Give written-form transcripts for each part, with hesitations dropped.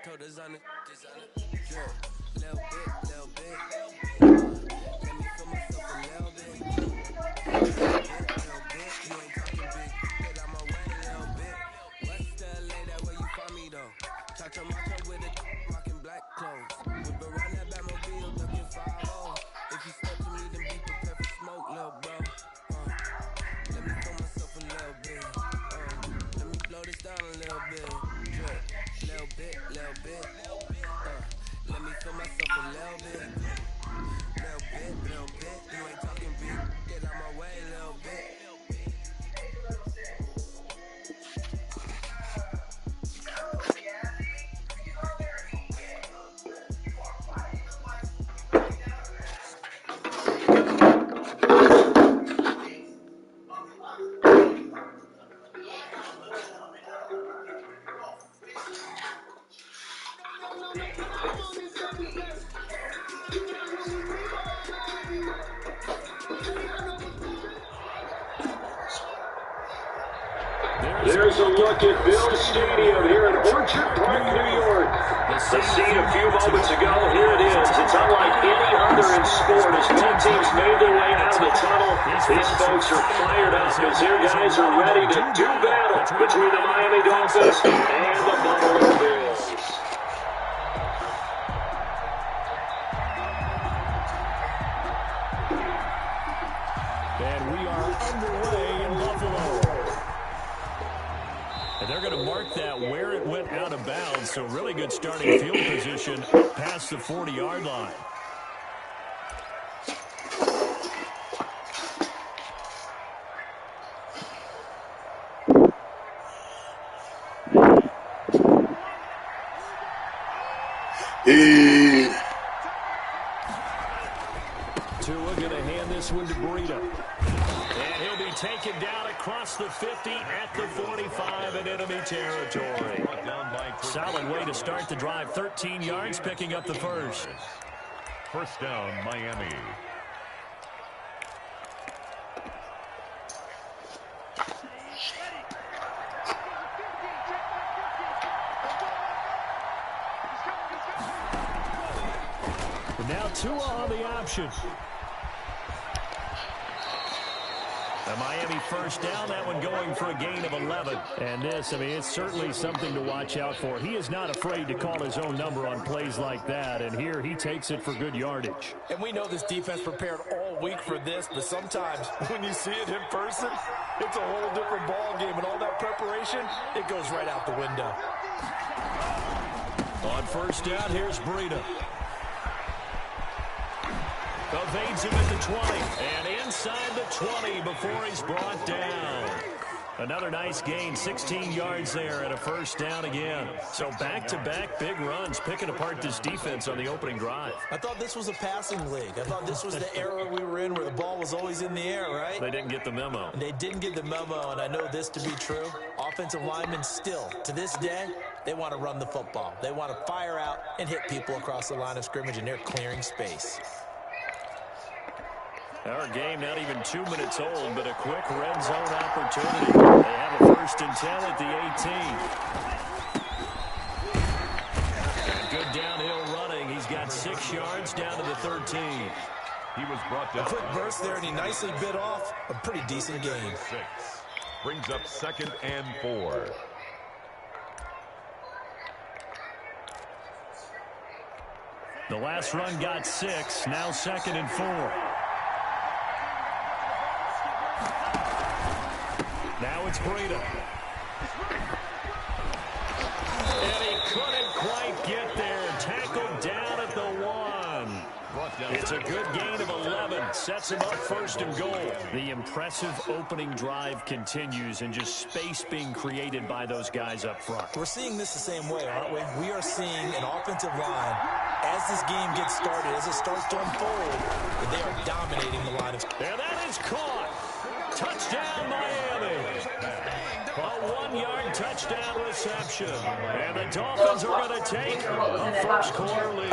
toe designer, drip, little bit. Let me feel myself a little bit. You ain't talking big. Get out my way a little bit. What's the LA that where you find me though? Touch a macho with a rockin' black clothes. Whip around that Batmobile, ducking 5-0. If you step to me, then be prepared for smoke, little bro. Let me feel myself a little bit. Let me blow this down a little bit. Drip, little bit. Let me feel myself a little bit. Little bit. You ain't talking big. Get out my way a little bit. There's a look at Bill's Stadium here in Orchard Park, New York. The scene a few moments ago, here it is. It's unlike any other in sport as both teams made their way out of the tunnel. These folks are fired up as their guys are ready to do battle between the Miami Dolphins and the Buffalo Bills. And we are underway in Buffalo. And they're going to mark that where it went out of bounds. So really good starting field position past the 40-yard line. Tua going to hand this one to Breida. And he'll be taken down across the 50 at the 45 in enemy territory. Solid way to start the drive. 13 yards, picking up the first. First down, Miami. And now Tua on the option. A Miami first down, that one going for a gain of 11. And this, I mean, it's certainly something to watch out for. He is not afraid to call his own number on plays like that, and here he takes it for good yardage. And we know this defense prepared all week for this, but sometimes when you see it in person, it's a whole different ball game, and all that preparation, it goes right out the window. On first down, here's Breida. Evades him at the 20, and inside the 20 before he's brought down. Another nice gain, 16 yards there, and a first down again. So back-to-back big runs, picking apart this defense on the opening drive. I thought this was a passing league. I thought this was the era we were in where the ball was always in the air, right? They didn't get the memo. They didn't get the memo, and I know this to be true. Offensive linemen still, to this day, they want to run the football. They want to fire out and hit people across the line of scrimmage, and they're clearing space. Our game not even 2 minutes old, but a quick red zone opportunity. They have a 1st and 10 at the 18. And good downhill running. He's got 6 yards down to the 13. He was brought down. A quick burst there, and he nicely bit off a pretty decent gain. 6. Brings up 2nd and 4. The last run got 6. Now 2nd and 4. Now it's Breida. And he couldn't quite get there. Tackled down at the 1. It's a good gain of 11. Sets him up 1st and goal. The impressive opening drive continues, and just space being created by those guys up front. We're seeing this the same way, aren't we? We are seeing an offensive line, as this game gets started, as it starts to unfold, that they are dominating the line of... And that is caught. Touchdown, Miami. A 1-yard touchdown reception. And the Dolphins are going to take a first quarter lead.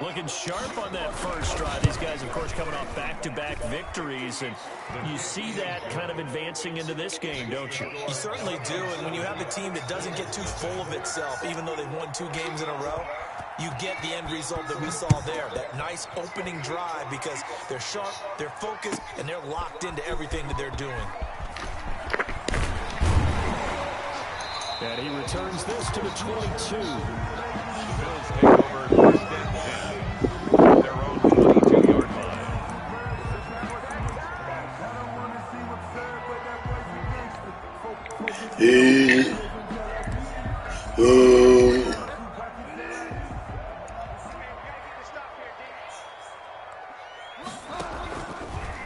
Looking sharp on that first drive. These guys, of course, coming off back-to-back victories, and you see that kind of advancing into this game, don't you? You certainly do, and when you have a team that doesn't get too full of itself, even though they've won 2 games in a row, you get the end result that we saw there, that nice opening drive, because they're sharp, they're focused, and they're locked into everything that they're doing. And he returns this to the 22. Bills take over first and 10 at their own 22-yard line.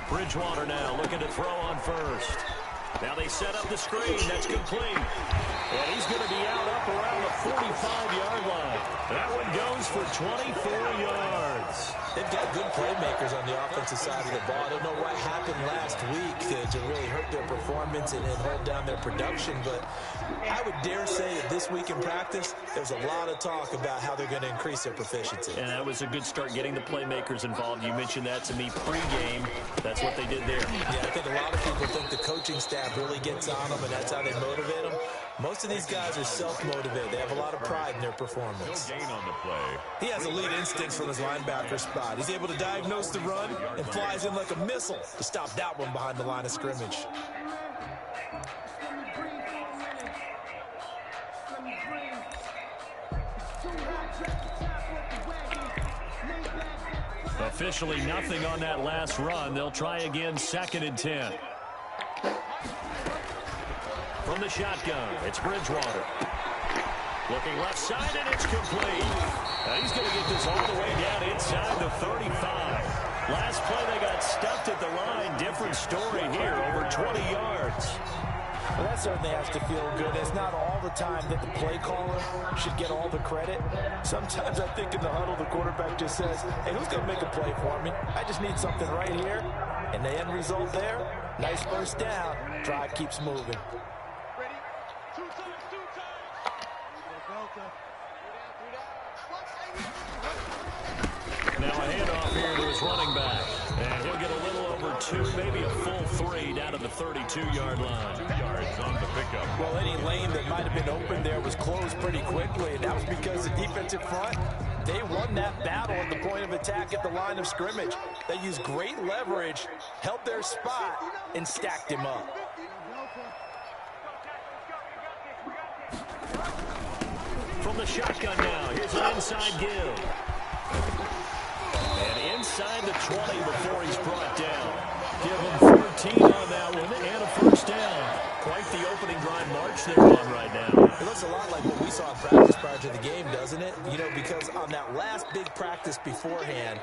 Bridgewater now looking to throw on first. Now they set up the screen. That's complete. And he's going to be out up around the 45-yard line. That one goes for 24 yards. They've got good playmakers on the offensive side of the ball. I don't know what happened last week to really hurt their performance and hold down their production, but I would dare say that this week in practice, there's a lot of talk about how they're going to increase their proficiency. And that was a good start getting the playmakers involved. You mentioned that to me pregame. That's what they did there. Yeah, I think a lot of people think the coaching staff really gets on them, and that's how they motivate them. Most of these guys are self-motivated. They have a lot of pride in their performance. No gain on the play. He has elite instincts from his linebacker spot. He's able to diagnose the run and flies in like a missile to stop that one behind the line of scrimmage. Officially nothing on that last run. They'll try again, 2nd and 10. From the shotgun, it's Bridgewater. Looking left side, and it's complete. Now he's going to get this all the way down inside the 35. Last play, they got stuffed at the line. Different story here, over 20 yards. Well, that certainly has to feel good. It's not all the time that the play caller should get all the credit. Sometimes I think in the huddle, the quarterback just says, hey, who's going to make a play for me? I just need something right here. And the end result there, nice first down. Drive keeps moving. Now a handoff here to his running back. And he'll get a little over 2, maybe a full 3 down to the 32-yard line. 2 yards on the pickup. Well, any lane that might have been open there was closed pretty quickly, and that was because the defensive front, they won that battle at the point of attack at the line of scrimmage. They used great leverage, held their spot, and stacked him up. From the shotgun now, here's an inside give. And inside the 20 before he's brought down. Give him 14 on that one and a first down. Quite the opening drive march they're on right now. It looks a lot like what we saw in practice prior to the game, doesn't it? You know, because on that last big practice beforehand,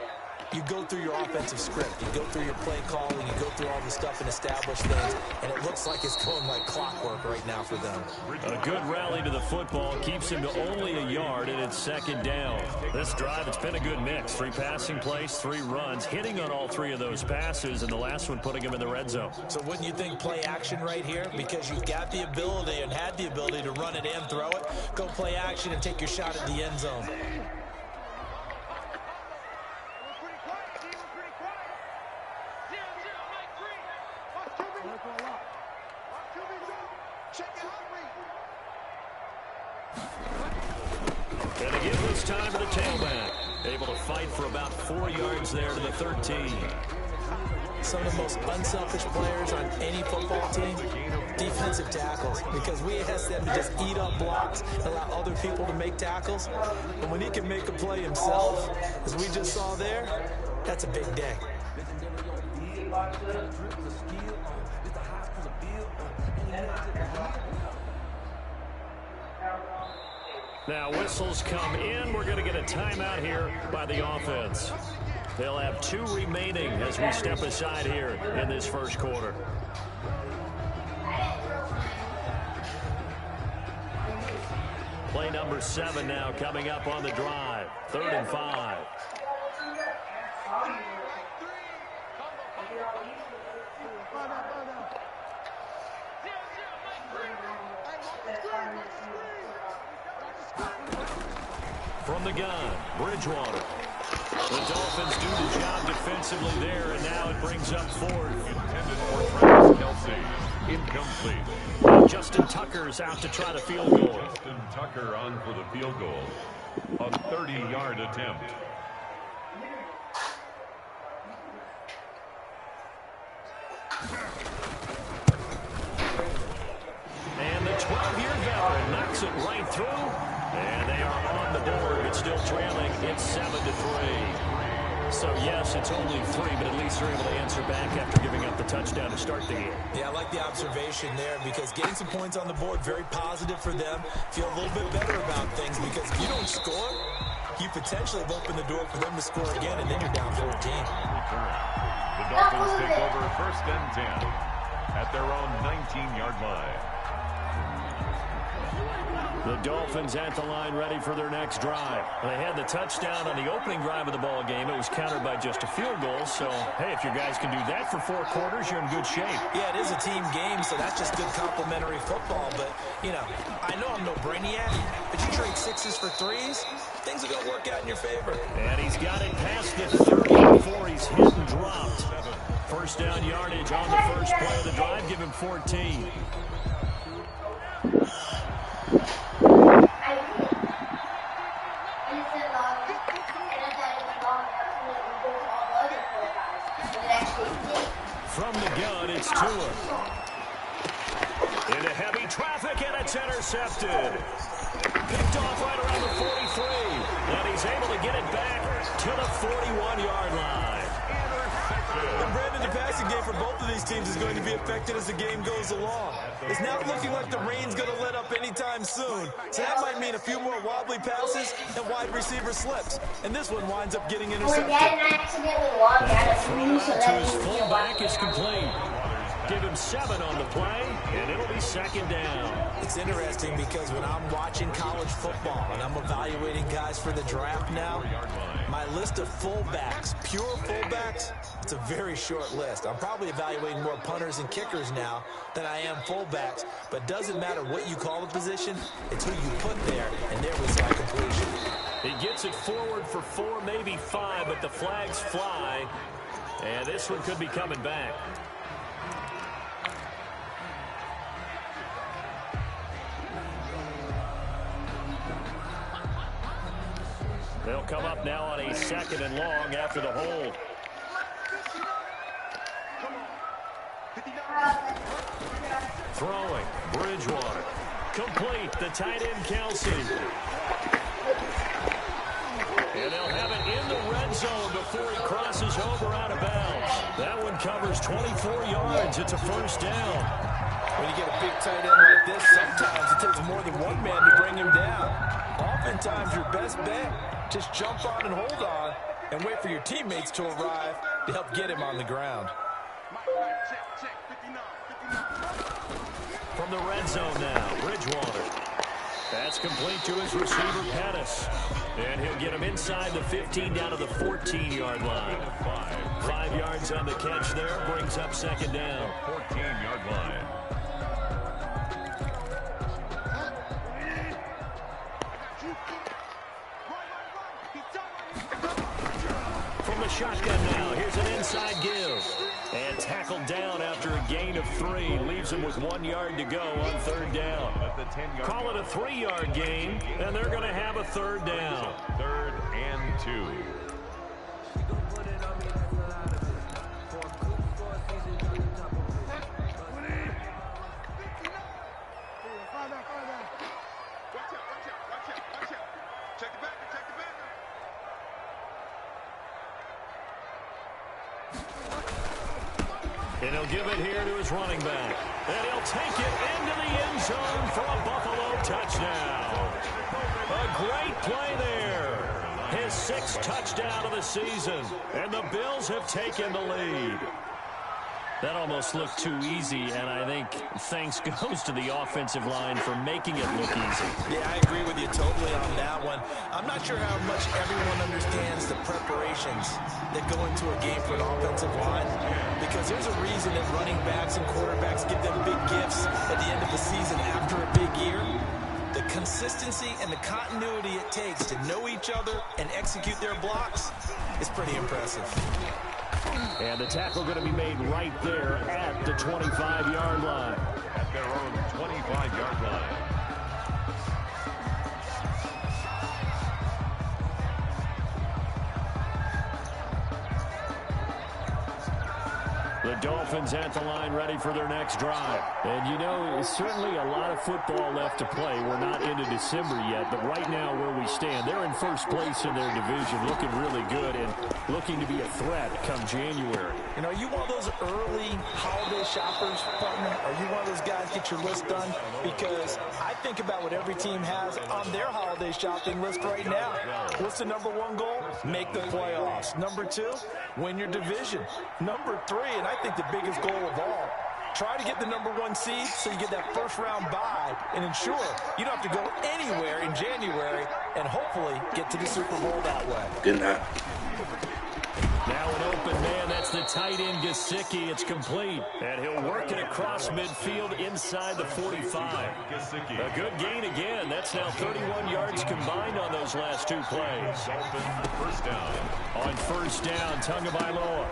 you go through your offensive script, you go through your play calling, you go through all the stuff and establish things, and it looks like it's going like clockwork right now for them. A good rally to the football keeps him to only a yard, and it's 2nd down. This drive, it's been a good mix. 3 passing plays, 3 runs, hitting on all 3 of those passes, and the last one putting him in the red zone. So wouldn't you think play action right here? Because you've got the ability and had the ability to run it and throw it. Go play action and take your shot at the end zone. And to give this time to the tailback. Able to fight for about 4 yards there to the 13. Some of the most unselfish players on any football team, defensive tackles, because we ask them to just eat up blocks and allow other people to make tackles. And when he can make a play himself, as we just saw there, that's a big day. Now whistles come in. We're going to get a timeout here by the offense. They'll have 2 remaining as we step aside here in this first quarter. Play number 7 now coming up on the drive. 3rd and 5. From the gun, Bridgewater. The Dolphins do the job defensively there, and now it brings up fourth. Intended for Travis Kelce. Incomplete. Justin Tucker's out to try the field goal. Justin Tucker on for the field goal. A 30-yard attempt. And the 12-year veteran knocks it right through. And they are on the board, but still trailing. It's 7-3. So, yes, it's only 3, but at least they're able to answer back after giving up the touchdown to start the game. Yeah, I like the observation there because getting some points on the board, very positive for them. Feel a little bit better about things because if you don't score, you potentially have opened the door for them to score again, and then you're down 14. The Dolphins take over 1st and 10 at their own 19-yard line. The Dolphins at the line ready for their next drive. They had the touchdown on the opening drive of the ball game. It was countered by just a field goal. So, hey, if your guys can do that for 4 quarters, you're in good shape. Yeah, it is a team game, so that's just good complementary football. But, you know, I know I'm no brainiac, but you trade 6s for 3s, things are going to work out in your favor. And he's got it past the 30 before he's hit and dropped. First down yardage on the first play of the drive. Give him 14. From the gun, it's Tua. Into heavy traffic, and it's intercepted. Picked off right around the 43. And he's able to get it back to the 41-yard line. And Brandon, the passing game for both of these teams is going to be affected as the game goes along. It's not looking like the rain's going to let up anytime soon. So that might mean a few more wobbly passes and wide receiver slips. And this one winds up getting intercepted. The throw out to his fullback is complete. Give him 7 on the play, and it'll be 2nd down. It's interesting because when I'm watching college football and I'm evaluating guys for the draft now, my list of fullbacks, pure fullbacks, it's a very short list. I'm probably evaluating more punters and kickers now than I am fullbacks, but doesn't matter what you call the position, it's who you put there, and there we saw completion. He gets it forward for 4, maybe 5, but the flags fly, and this one could be coming back. They'll come up now on a 2nd and long after the hold. Throwing, Bridgewater. Complete, the tight end, Kelce. And they'll have it in the red zone before he crosses over out of bounds. That one covers 24 yards. It's a 1st down. When you get a big tight end like this, sometimes it takes more than one man to bring him down. Oftentimes, your best bet, just jump on and hold on and wait for your teammates to arrive to help get him on the ground. From the red zone now, Bridgewater. That's complete to his receiver, Pettis. And he'll get him inside the 15 down to the 14-yard line. 5 yards on the catch there, brings up 2nd down. 14-yard line. From the shotgun now, here's an inside give. And tackled down after a gain of 3. Leaves him with 1 yard to go on 3rd down. Call it a 3-yard gain, and they're going to have a 3rd down. 3rd and 2. And he'll give it here to his running back. And he'll take it into the end zone for a Buffalo touchdown. A great play there. His 6th touchdown of the season. And the Bills have taken the lead. That almost looked too easy, and I think thanks goes to the offensive line for making it look easy. Yeah, I agree with you totally on that one. I'm not sure how much everyone understands the preparations that go into a game for an offensive line, because there's a reason that running backs and quarterbacks give them big gifts at the end of the season after a big year. The consistency and the continuity it takes to know each other and execute their blocks is pretty impressive. And the tackle going to be made right there at the 25-yard line. At their own 25-yard line. The Dolphins at the line ready for their next drive. And you know, certainly a lot of football left to play. We're not into December yet, but right now where we stand, they're in first place in their division, looking really good and looking to be a threat come January. You know, are you one of those early holiday shoppers, partner? Are you one of those guys get your list done? Because I think about what every team has on their holiday shopping list right now. What's the number one goal? Make the playoffs. Number two, win your division. Number three, and I think the biggest goal of all, try to get the number one seed so you get that first round bye and ensure you don't have to go anywhere in January and hopefully get to the Super Bowl that way. Good night. Now an open man, that's the tight end Gesicki. It's complete, and he'll work it across midfield inside the 45. A good gain again. That's now 31 yards combined on those last two plays. First down. On first down, Tagovailoa.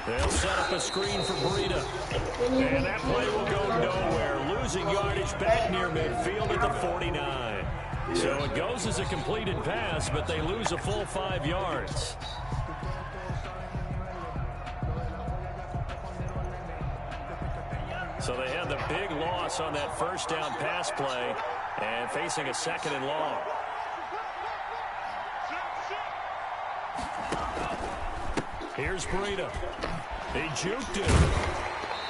They'll set up a screen for Breida. And that play will go nowhere. Losing yardage back near midfield at the 49. So it goes as a completed pass, but they lose a full 5 yards. So they had the big loss on that first down pass play and facing a second and long. Here's Breida. He juked it.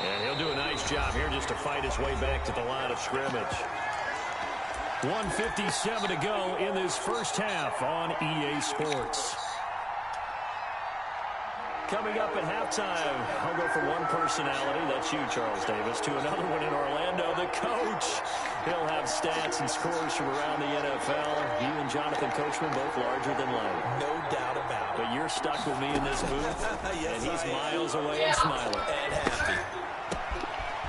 And he'll do a nice job here just to fight his way back to the line of scrimmage. 1:57 to go in this first half on EA Sports. Coming up at halftime, I'll go from one personality, that's you, Charles Davis, to another one in Orlando, the coach. He'll have stats and scores from around the NFL. You and Jonathan Coachman both larger than life. No doubt about it. But you're stuck with me in this booth, Yes, and he's miles away and smiling. And happy.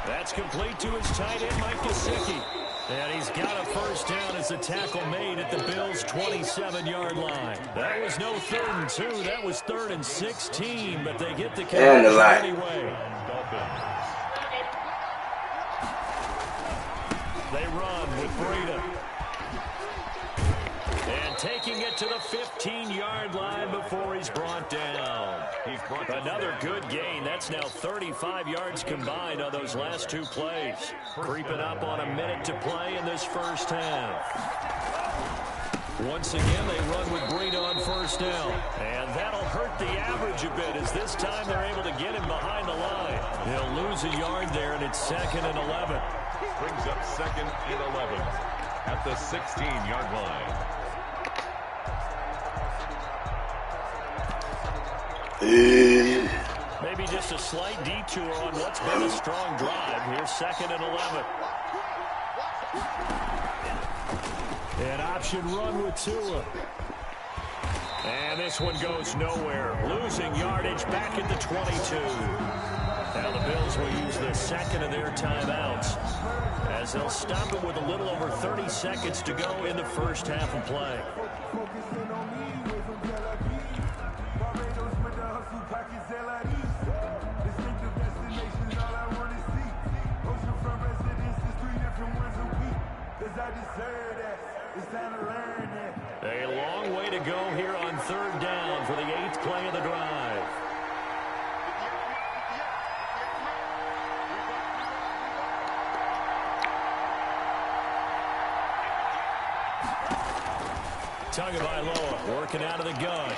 That's complete to his tight end, Mike Gesicki. And he's got a first down as the tackle made at the Bills' 27-yard line. That was no 3rd and 2. That was 3rd and 16, but they get the conversion anyway. They run with Breida. And taking it to the 15-yard line before he's brought down. Another good gain. That's now 35 yards combined on those last two plays. Creeping up on a minute to play in this first half. Once again, they run with Breida on first down. And that'll hurt the average a bit as this time they're able to get him behind the line. He'll lose a yard there, and it's 2nd and 11. Brings up 2nd and 11 at the 16-yard line. Maybe just a slight detour on what's been a strong drive. Here's 2nd and 11. An option run with Tua. And this one goes nowhere. Losing yardage back at the 22. Now the Bills will use the second of their timeouts as they'll stop it with a little over 30 seconds to go in the first half of play. A long way to go here on 3rd down for the 8th play of the drive. Tagovailoa working out of the gun.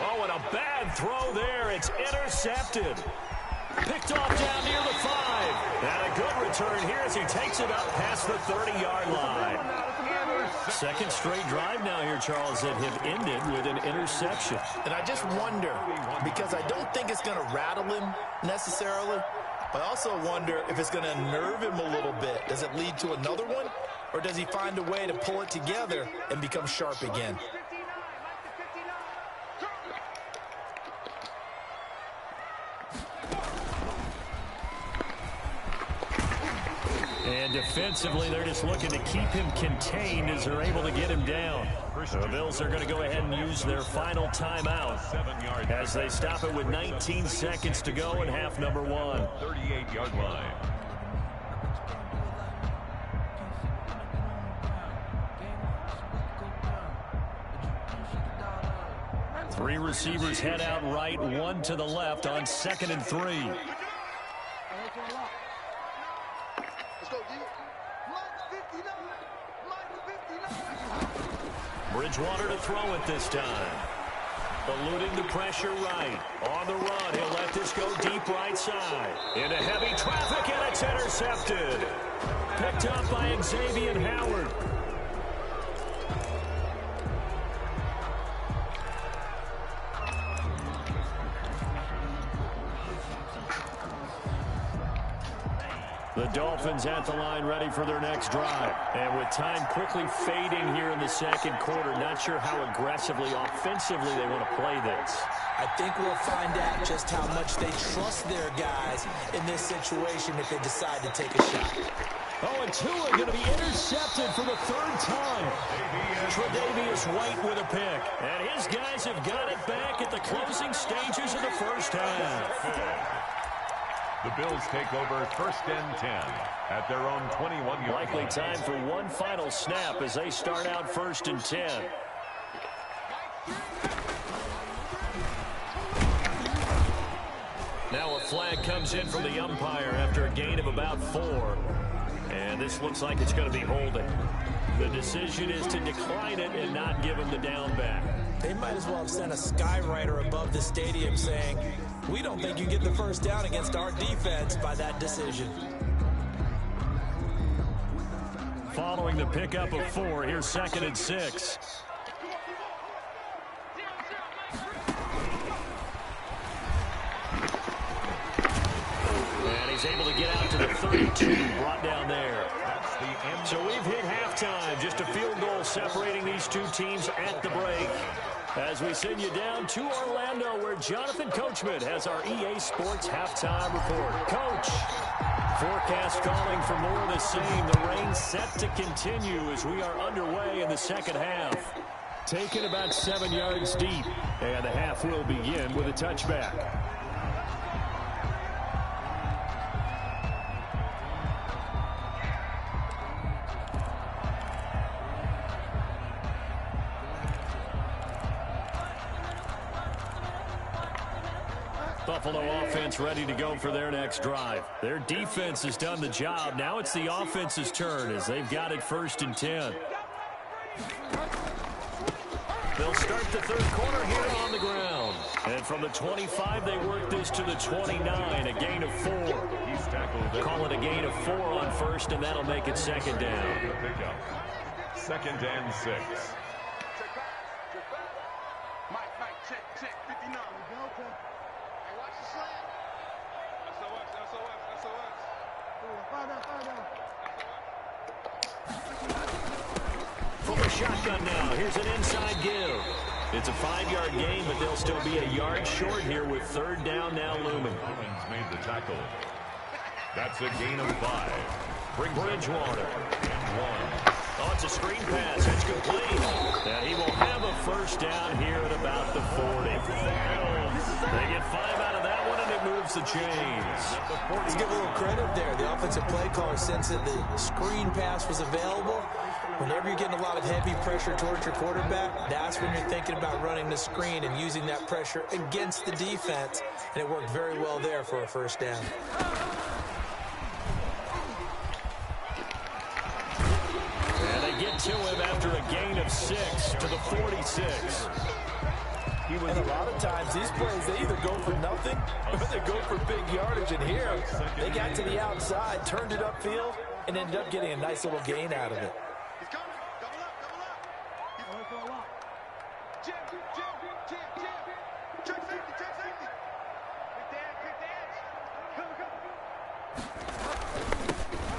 Oh, and a bad throw there. It's intercepted. Picked off down near the 5. And a good return here as he takes it up past the 30-yard line. Second straight drive now here, Charles, that have ended with an interception. And I just wonder, because I don't think it's going to rattle him necessarily, but I also wonder if it's going to nerve him a little bit. Does it lead to another one, or does he find a way to pull it together and become sharp again? And defensively, they're just looking to keep him contained as they're able to get him down. The Bills are going to go ahead and use their final timeout as they stop it with 19 seconds to go in half number 1. 38-yard line. Three receivers head out right, one to the left on 2nd and 3. Bridgewater to throw it this time. Eluding the pressure right. On the run, he'll let this go deep right side. Into heavy traffic, and it's intercepted. Picked up by Xavier Howard. The Dolphins at the line ready for their next drive. And with time quickly fading here in the second quarter, not sure how aggressively, offensively they want to play this. I think we'll find out just how much they trust their guys in this situation if they decide to take a shot. Oh, and Tua going to be intercepted for the 3rd time. Tre'Davious White with a pick. And his guys have got it back at the closing stages of the first half. The Bills take over 1st and 10 at their own 21-yard line. Likely time for one final snap as they start out 1st and 10. Now a flag comes in from the umpire after a gain of about 4. And this looks like it's going to be holding. The decision is to decline it and not give him the down back. They might as well have sent a skywriter above the stadium saying, "We don't think you get the first down against our defense by that decision." Following the pickup of 4, here's 2nd and 6. And he's able to get out to the 32, brought down there. So we've hit halftime. Just a field goal separating these two teams at the break. As we send you down to Orlando, where Jonathan Coachman has our EA Sports halftime report. Coach, forecast calling for more of the same. The rain set to continue as we are underway in the second half. Taken about 7 yards deep, and the half will begin with a touchback. Buffalo offense ready to go for their next drive. Their defense has done the job. Now it's the offense's turn as they've got it 1st and 10. They'll start the 3rd quarter here on the ground. And from the 25, they work this to the 29, a gain of 4. He's tackled. Call it a gain of 4 on 1st, and that'll make it 2nd down. 2nd and 6. From the shotgun now, here's an inside give. It's a 5-yard gain, but they'll still be a yard short here with 3rd down now looming. Owens made the tackle. That's a gain of 5. Bridgewater. And 1. Oh, it's a screen pass. It's complete. Now he will have a 1st down here at about the 40. They get 5 out of that one, and it moves the chains. Let's give a little credit there. The offensive play caller sensed that the screen pass was available. Whenever you're getting a lot of heavy pressure towards your quarterback, that's when you're thinking about running the screen and using that pressure against the defense. And it worked very well there for a 1st down. And they get to him after a gain of 6 to the 46. And a lot of times these plays, they either go for nothing or they go for big yardage. And here, they got to the outside, turned it upfield, and ended up getting a nice little gain out of it.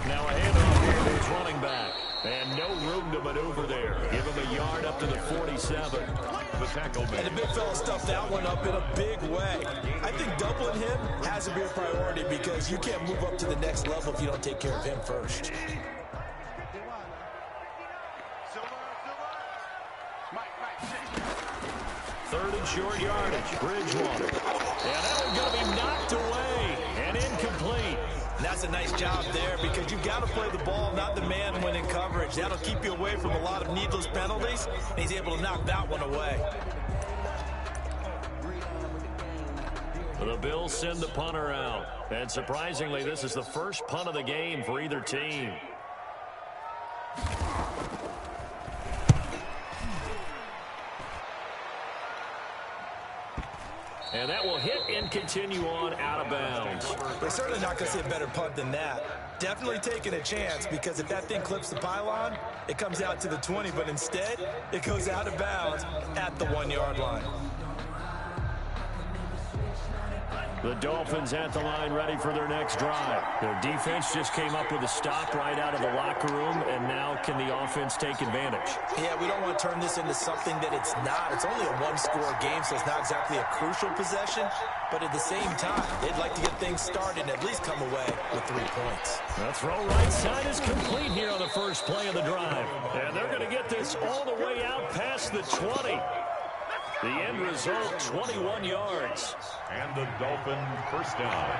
Now a handoff here to his running back. And no room to maneuver there. Give him a yard up to the 47. The tackle man. And the big fella stuffed that one up in a big way. I think doubling him has to be a priority because you can't move up to the next level if you don't take care of him first. Third and short yardage. Bridgewater. And that one's going to be knocked away and incomplete. And that's a nice job there because you've got to play the ball, not the man when in coverage. That'll keep you away from a lot of needless penalties, and he's able to knock that one away. The Bills send the punter out. And surprisingly, this is the first punt of the game for either team. And that will hit and continue on out of bounds. They're certainly not going to see a better punt than that. Definitely taking a chance because if that thing clips the pylon, it comes out to the 20, but instead, it goes out of bounds at the 1-yard line. The Dolphins at the line ready for their next drive. Their defense just came up with a stop right out of the locker room, and now can the offense take advantage? Yeah, we don't want to turn this into something that it's not. It's only a one-score game, so it's not exactly a crucial possession. But at the same time, they'd like to get things started and at least come away with 3 points. The throw right side is complete here on the first play of the drive. And they're going to get this all the way out past the 20. The end result, 21 yards. And the Dolphin first down.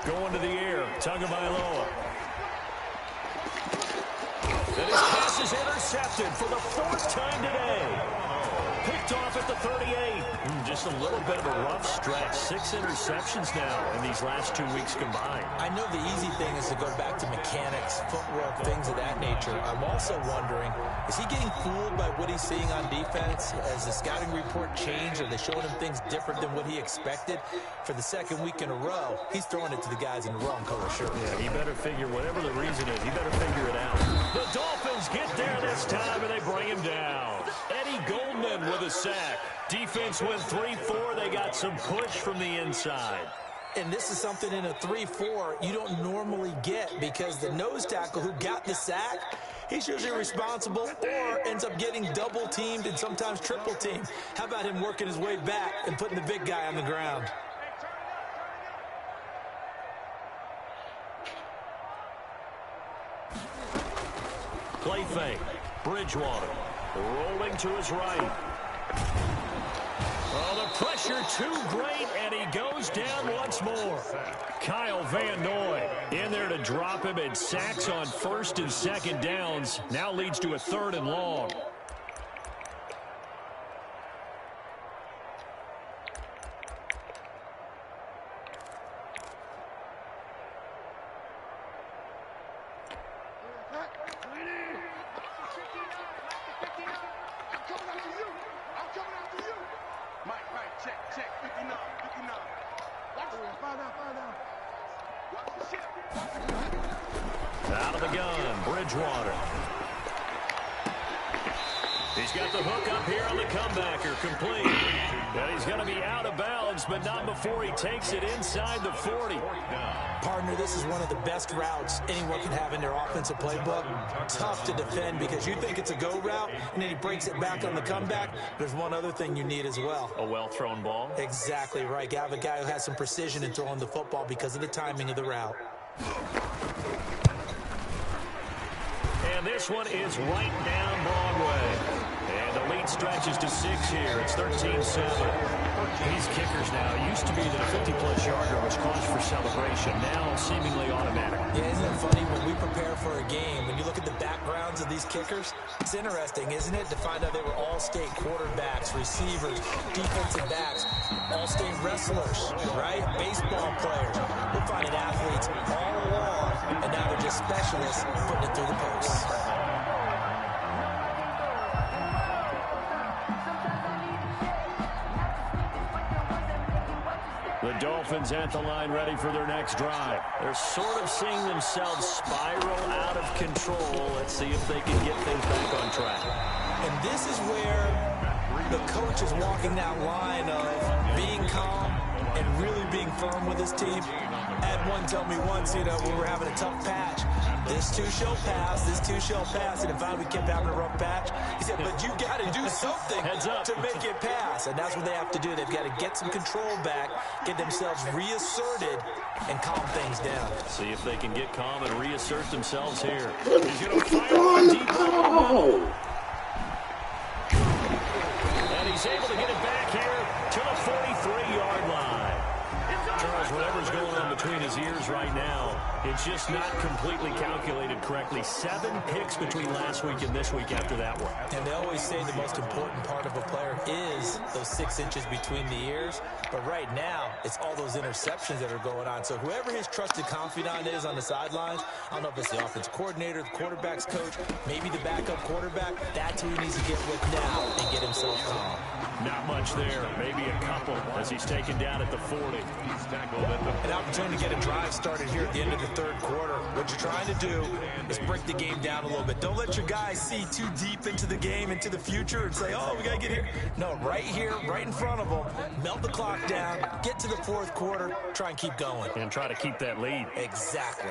Going to the air, Tagovailoa. And his pass is intercepted for the 4th time today. Picked off at the 38. Just a little bit of a rough stretch. 6 interceptions now in these last 2 weeks combined. I know the easy thing is to go back to mechanics, footwork, things of that nature. I'm also wondering, is he getting fooled by what he's seeing on defense? Has the scouting report changed? Are they showing him things different than what he expected? For the 2nd week in a row, he's throwing it to the guys in the wrong color shirt. Yeah, he better figure, whatever the reason is, he better figure it out. The Dolphins get there this time, and they bring him down. Eddie Goldman with a sack. Defense went 3-4. They got some push from the inside. And this is something in a 3-4 you don't normally get because the nose tackle who got the sack, he's usually responsible or ends up getting double-teamed and sometimes triple-teamed. How about him working his way back and putting the big guy on the ground? Play fake. Bridgewater rolling to his right. Oh, the pressure too great, and he goes down once more. Kyle Van Noy in there to drop him, and sacks on 1st and 2nd downs. Now leads to a 3rd and long. Out of the gun, Bridgewater. He's got the hook up here on the comebacker, complete. And he's going to be out of bounds, but not before he takes it inside the 40. Partner, this is one of the best routes anyone can have in their offensive playbook. Tough to defend because you think it's a go route, and then he breaks it back on the comeback. There's one other thing you need as well. A well-thrown ball? Exactly right. You have a guy who has some precision in throwing the football because of the timing of the route. And this one is right down Broadway. And the lead stretches to 6 here. It's 13-7. These kickers now, used to be that a 50-plus yarder was cause for celebration. Now seemingly automatic. Yeah, isn't it funny when we prepare for a game, when you look at the backgrounds of these kickers, it's interesting, isn't it, to find out they were all-state quarterbacks, receivers, defensive backs, all-state wrestlers, right? Baseball players. We're finding athletes all along, and now they're just specialists putting it through the posts. The Dolphins at the line ready for their next drive. They're sort of seeing themselves spiral out of control. Let's see if they can get things back on track. And this is where The coach is walking that line of being calm and really being firm with his team. I had one tell me once, you know, when we were having a tough patch, this too shall pass, this too shall pass. And if we kept having a rough patch, he said, but you got to do something to make it pass. And that's what they have to do. They've got to get some control back, get themselves reasserted, and calm things down. See if they can get calm and reassert themselves here. He's going to fire one deep ball. And he's able to get it back here to the 43-yard line. Charles, whatever's going on between his ears right now, it's just not completely calculated correctly. 7 picks between last week and this week after that one. And they always say the most important part of a player is those 6 inches between the ears. But right now, it's all those interceptions that are going on. So whoever his trusted confidant is on the sidelines, I don't know if it's the offense coordinator, the quarterback's coach, maybe the backup quarterback, that's who he needs to get with now and get himself calm. Not much there, maybe a couple as he's taken down at the 40. He's tackled at the An opportunity to get a drive started here at the end of the third quarter. What you're trying to do is break the game down a little bit. Don't let your guys see too deep into the game, into the future, and say, oh, we got to get here. No, right here, right in front of them, melt the clock down, get to the fourth quarter, try and keep going. And try to keep that lead. Exactly.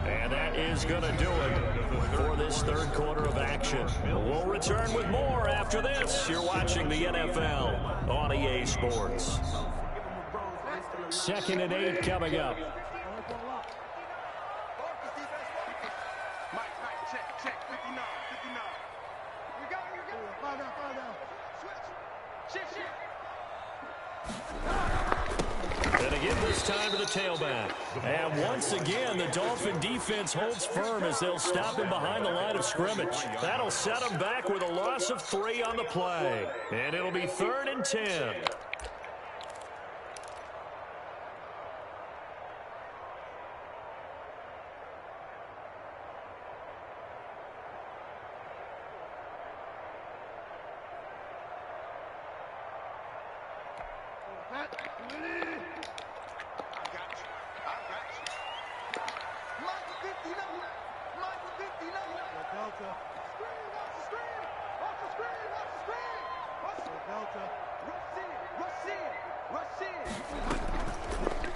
And that is going to do it for this third quarter of action. We'll return with more after this. You're watching the NFL on EA Sports. 2nd and 8 coming up. And again this time to the tailback. And once again, the Dolphin defense holds firm as they'll stop him behind the line of scrimmage. That'll set him back with a loss of 3 on the play. And it'll be 3rd and 10.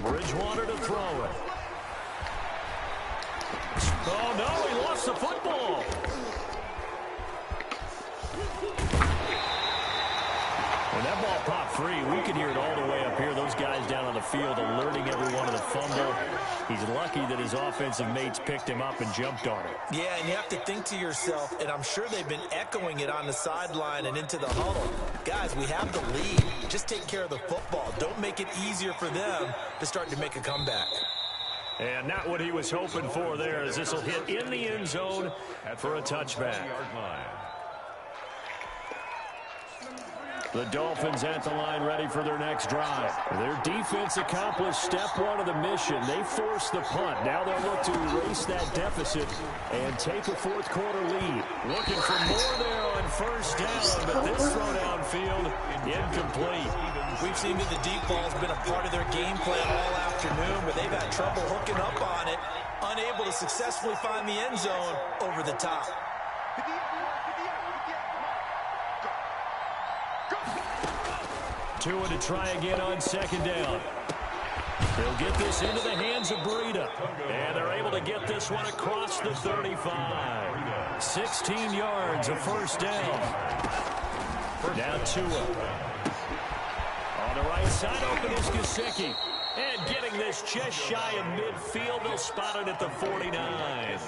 Bridgewater to throw it. Oh, no, he lost the football. When that ball popped free, we could hear it all the way up here. Those guys down on the field alerting everyone of the fumble. He's lucky that his offensive mates picked him up and jumped on it. Yeah, and you have to think to yourself, and I'm sure they've been echoing it on the sideline and into the huddle. Guys, we have the lead. Just take care of the football. Don't make it easier for them to start to make a comeback. And not what he was hoping for there, as this will hit in the end zone for a touchback. The Dolphins at the line ready for their next drive. Their defense accomplished step 1 of the mission. They forced the punt. Now they'll look to erase that deficit and take a fourth quarter lead. Looking for more there on first down, but this throw downfield incomplete. We've seen that the deep ball has been a part of their game plan all afternoon, but they've had trouble hooking up on it, unable to successfully find the end zone over the top. Tua to try again on 2nd down. They'll get this into the hands of Breida. And they're able to get this one across the 35. 16 yards of first down. Now Tua. On the right side, open is Gesicki. And getting this just shy of midfield, they'll spot it at the 49.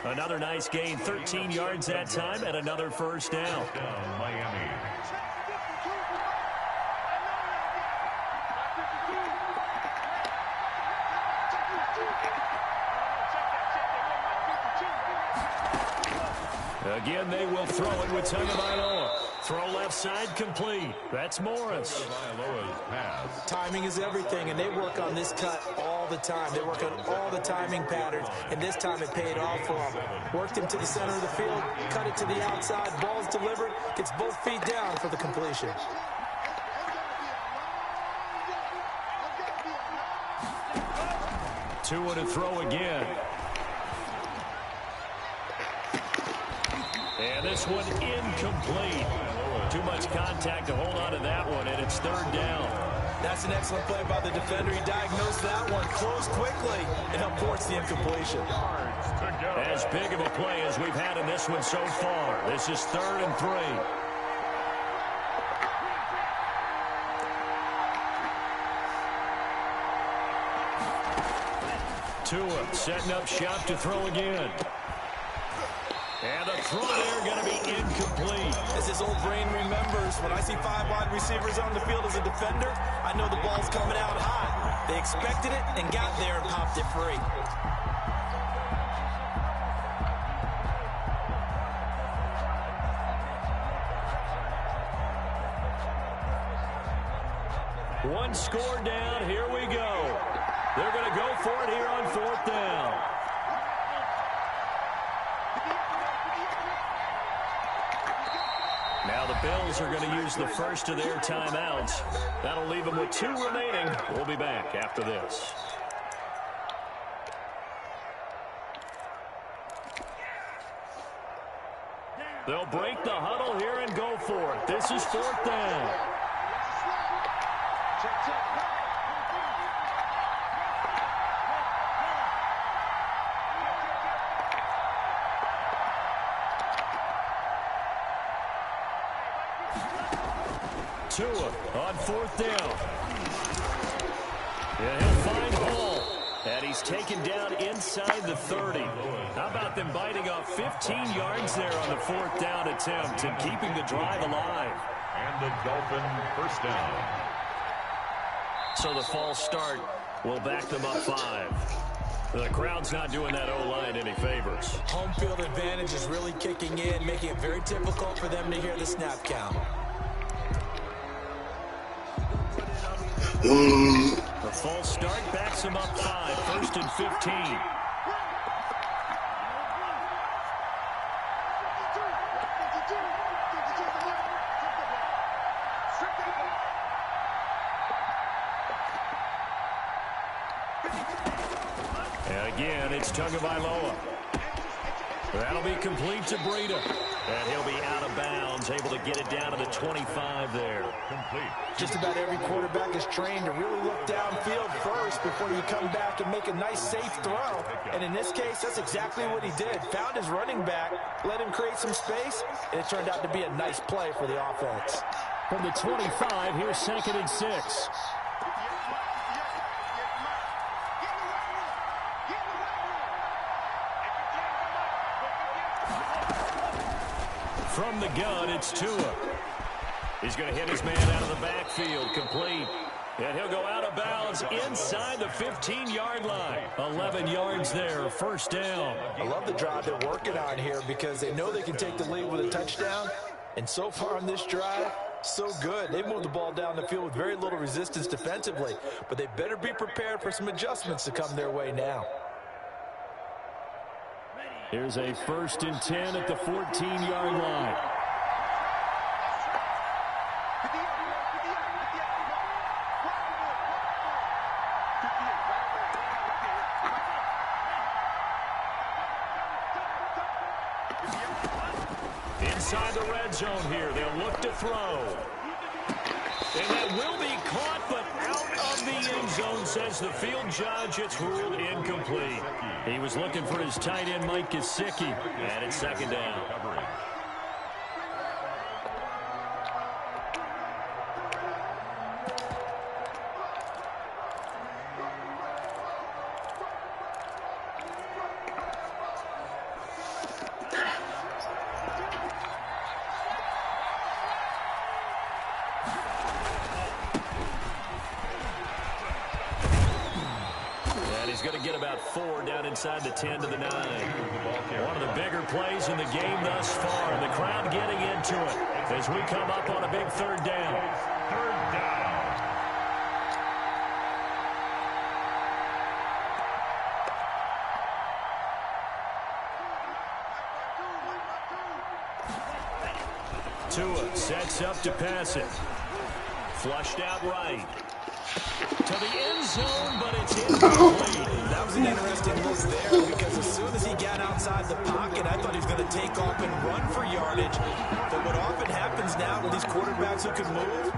Another nice gain, 13 yards that time, and another first down. Miami. Again, they will throw it with Tagovailoa. Throw left side complete. That's Morris. Timing is everything, and they work on this cut all the time. They work on all the timing patterns, and this time it paid off for them. Worked him to the center of the field, cut it to the outside, ball's delivered, gets both feet down for the completion. Tua to throw again. And this one incomplete. Too much contact to hold on to that one, and it's third down. That's an excellent play by the defender. He diagnosed that one, closed quickly, and helped force the incompletion. As big of a play as we've had in this one so far. This is 3rd and 3. Tua setting up shop to throw again. And the throw there going to be incomplete. As his old brain remembers, when I see 5 wide receivers on the field as a defender, I know the ball's coming out hot. They expected it and got there and popped it free. One score down. Here we go. They're going to go for it here on 4th down. Now the Bills are going to use the first of their timeouts. That'll leave them with 2 remaining. We'll be back after this. They'll break the huddle here and go for it. This is 4th down. Tua on 4th down. Yeah, he'll find Hall. And he's taken down inside the 30. How about them biting off 15 yards there on the 4th down attempt and keeping the drive alive? And the Dolphin first down. So the false start will back them up 5. The crowd's not doing that O-line any favors. Home field advantage is really kicking in, making it very difficult for them to hear the snap count. The false start backs them up 5, 1st and 15. And again, it's Tagovailoa. That'll be complete to Breida. And he'll be out of bounds, able to get it down to the 25 there. Complete. Just about every quarterback is trained to really look downfield first before you come back and make a nice, safe throw. And in this case, that's exactly what he did. Found his running back, let him create some space, and it turned out to be a nice play for the offense. From the 25, here's 2nd and 6. From the gun, it's Tua. He's going to hit his man out of the backfield, complete. And he'll go out of bounds inside the 15-yard line. 11 yards there, 1st down. I love the drive they're working on here because they know they can take the lead with a touchdown. And so far on this drive, so good. They've moved the ball down the field with very little resistance defensively. But they better be prepared for some adjustments to come their way now. Here's a 1st and 10 at the 14-yard line. Inside the red zone here, they'll look to throw. And that will be caught, but out of the end zone, says the field judge. It's ruled incomplete. He was looking for his tight end, Mike Gesicki, and it's 2nd down. He's going to get about 4 down inside the 10 to the 9. One of the bigger plays in the game thus far. And the crowd getting into it as we come up on a big 3rd down. 3rd down. Tua sets up to pass it. Flushed out right. To the end zone, but it's incomplete. That was an interesting look there because as soon as he got outside the pocket, I thought he was going to take off and run for yardage. But what often happens now with these quarterbacks who can move,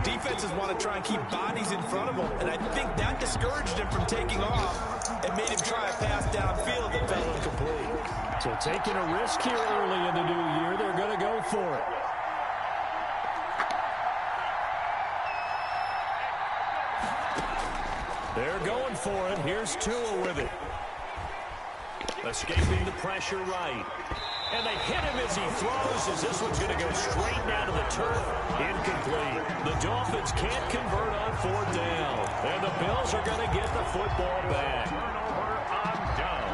defenses want to try and keep bodies in front of them. And I think that discouraged him from taking off and made him try a pass downfield that fell incomplete. So taking a risk here early in the new year, they're going to go for it. They're going for it. Here's Tua with it. Escaping the pressure right. And they hit him as he throws, as this one's going to go straight down to the turf. Incomplete. The Dolphins can't convert on fourth down. And the Bills are going to get the football back. Turnover on down.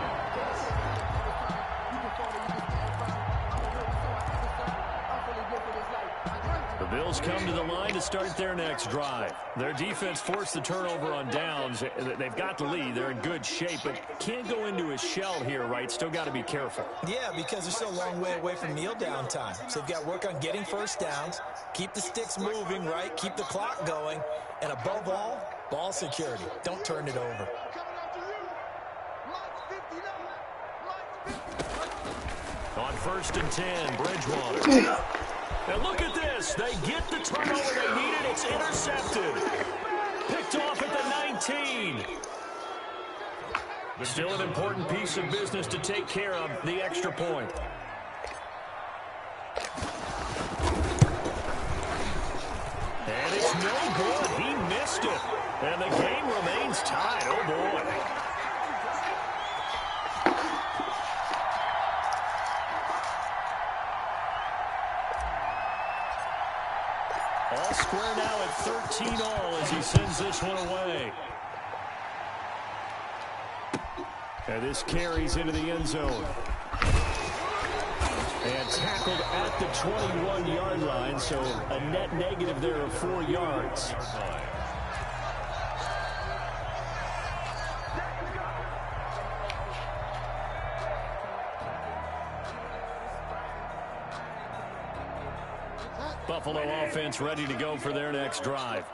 The Bills come to the line to start their next drive. Their defense forced the turnover on downs. They've got the lead. They're in good shape, but can't go into a shell here, right? Still got to be careful. Yeah, because they're still a long way away from kneel down time. So they've got to work on getting first downs, keep the sticks moving, right? Keep the clock going. And above all, ball security. Don't turn it over. On 1st and 10, Bridgewater. And look at this. They get the turnover they needed. It's intercepted. Picked off at the 19. Still an important piece of business to take care of, the extra point. And it's no good. He missed it. And the game remains tied. Oh, boy. All square now at 13 all as he sends this one away. And this carries into the end zone. And tackled at the 21-yard line, so a net negative there of 4 yards. Buffalo offense ready to go for their next drive.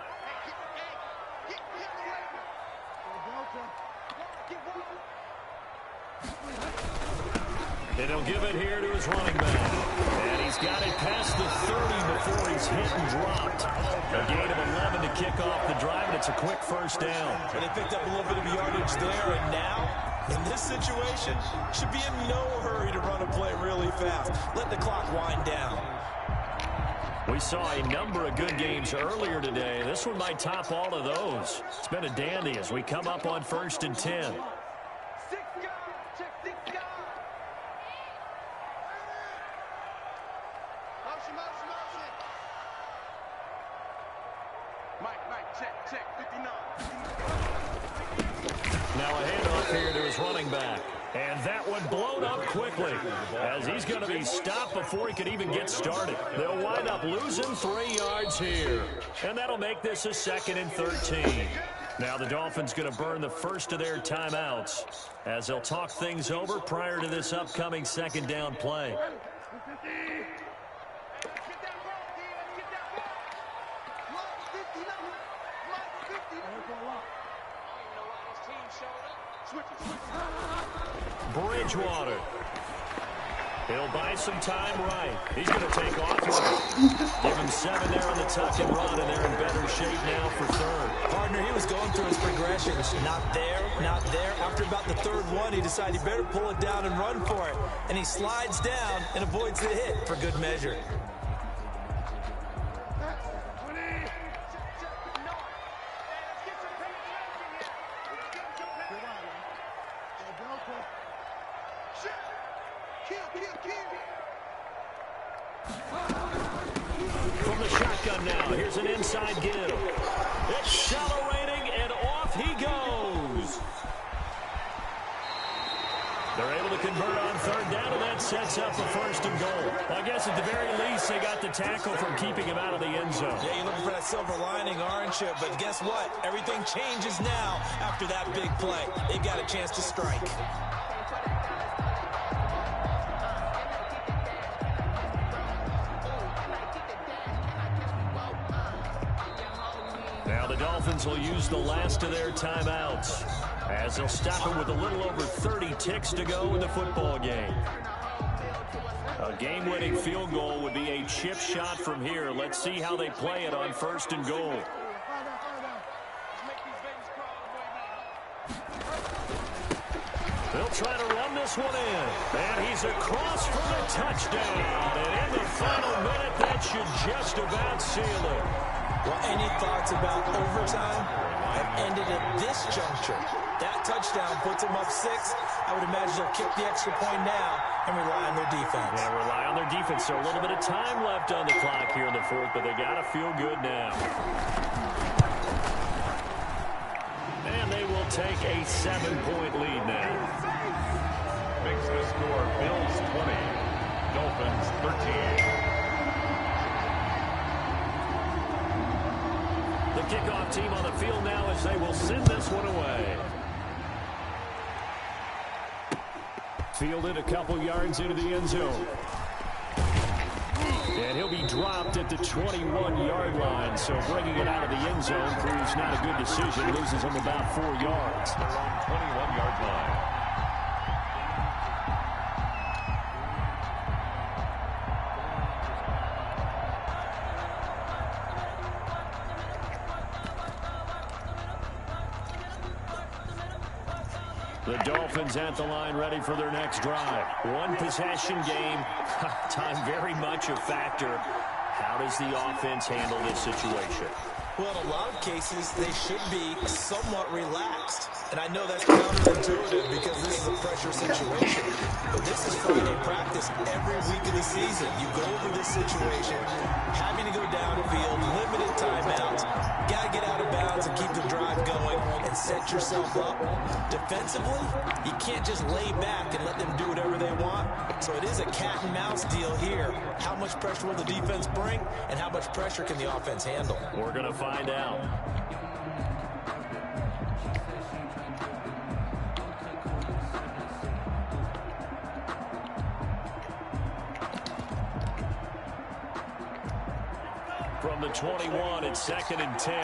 And he'll give it here to his running back. And he's got it past the 30 before he's hit and dropped. A gain of 11 to kick off the drive, and it's a quick first down. And they picked up a little bit of yardage there, and now, in this situation, should be in no hurry to run a play really fast. Let the clock wind down. We saw a number of good games earlier today. This one might top all of those. It's been a dandy as we come up on 1st and 10. Now a handoff here to his running back. And that one blown up quickly as he's going to be stopped before he could even get started. They'll wind up losing 3 yards here. And that'll make this a 2nd and 13. Now the Dolphins going to burn the first of their timeouts as they'll talk things over prior to this upcoming 2nd down play. Bridgewater. He'll buy some time right. He's going to take off with it. Give him 7 there on the tuck and run, and they're in better shape now for 3rd. Partner, he was going through his progressions. Not there, not there. After about the 3rd one, he decided he better pull it down and run for it. And he slides down and avoids the hit for good measure. From the shotgun now, here's an inside give. Accelerating, and off he goes. They're able to convert on 3rd down, and that sets up a 1st and goal. I guess at the very least, they got the tackle from keeping him out of the end zone. Yeah, you're looking for that silver lining, aren't you? But guess what? Everything changes now after that big play. They got a chance to strike. Now the Dolphins will use the last of their timeouts as they'll stop it with a little over 30 ticks to go in the football game. A game-winning field goal would be a chip shot from here. Let's see how they play it on 1st and goal. They'll try to run this one in. And he's across for the touchdown. And in the final minute, that should just about seal it. Well, any thoughts about overtime have ended at this juncture. That touchdown puts them up 6. I would imagine they'll kick the extra point now and rely on their defense. Yeah, rely on their defense. So a little bit of time left on the clock here in the 4th, but they got to feel good now. And they will take a 7-point lead now. Makes the score Bills 20, Dolphins 13. The kickoff team on the field now as they will send this one away. Fielded a couple yards into the end zone. And he'll be dropped at the 21-yard line. So bringing it out of the end zone proves not a good decision. Loses him about 4 yards. Their own 21-yard line. The Dolphins at the line ready for their next drive. One possession game. Time very much a factor. How does the offense handle this situation? Well, in a lot of cases, they should be somewhat relaxed. And I know that's counterintuitive because this is a pressure situation. But this is Friday practice every week of the season. You go over this situation, having to go downfield, limited timeouts, got to get out of bounds and keep the drive going and set yourself up. Defensively, you can't just lay back and let them do whatever they want. So it is a cat and mouse deal here. How much pressure will the defense bring and how much pressure can the offense handle? We're going to find out. From the 21, it's 2nd and 10.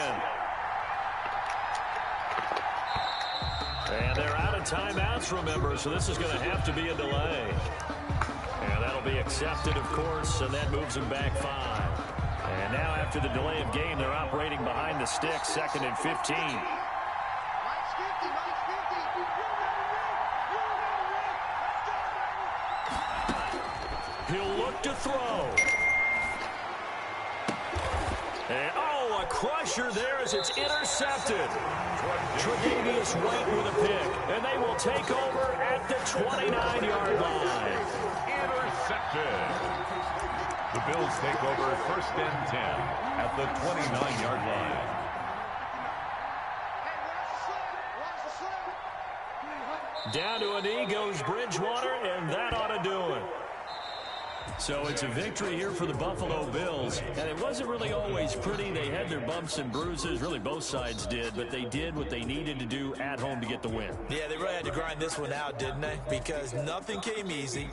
And they're out of timeouts, remember, so this is going to have to be a delay. And that'll be accepted, of course, and that moves them back 5. And now after the delay of game, they're operating behind the sticks, 2nd and 15. He'll look to throw. And, a crusher there as it's intercepted. Tre'Davious White with a pick. And they will take over at the 29-yard line. Intercepted. The Bills take over 1st and 10 at the 29-yard line. Down to a knee goes Bridgewater, and that ought to do it. So it's a victory here for the Buffalo Bills. And it wasn't really always pretty. They had their bumps and bruises. Really, both sides did. But they did what they needed to do at home to get the win. Yeah, they really had to grind this one out, didn't they? Because nothing came easy.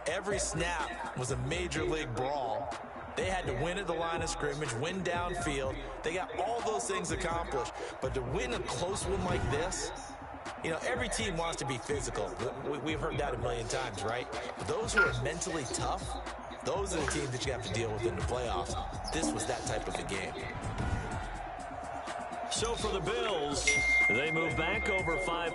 Every snap was a major league brawl. They had to win at the line of scrimmage, win downfield. They got all those things accomplished. But to win a close one like this, you know, every team wants to be physical. We've heard that a million times, right? But those who are mentally tough, those are the teams that you have to deal with in the playoffs. This was that type of a game. So for the Bills, they move back over 5.